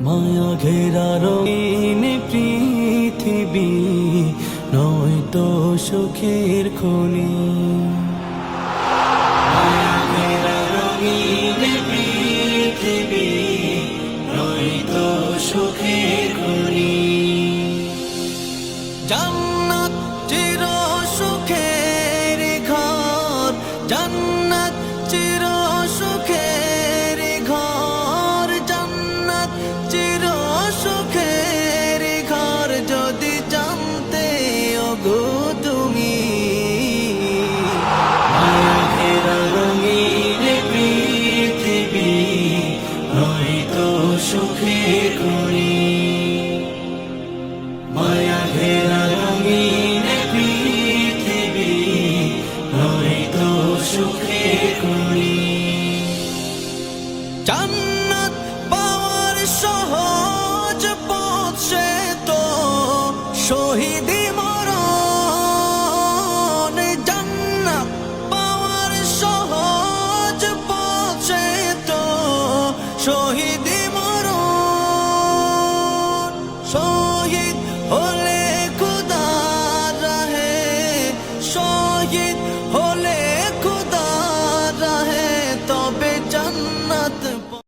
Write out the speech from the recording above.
মায়া ঘেরা রঙিন পৃথিবী নয়তো সুখের খনি। মায়া ঘেরা রঙিন পৃথিবী নয়তো সুখের খনি। জান্নাত চির সুখের ঘর, জান্নাত চির সুখের ঘর, জান্নাত চির সুখের ঘর। যদি জানতে ওগো তুমি, মায়া ঘেরা রঙিন পৃথিবী নয়তো সুখের খনি। মায়া ঘেরা রঙিন পৃথিবী নয়তো সুখের খনি। জান্নাত পাওয়ার সহজ পথ সে তো শহীদি মরণ। জান্নাত পাওয়ার সহজ পথ সে তো শহীদি মরণ। শহীদ হল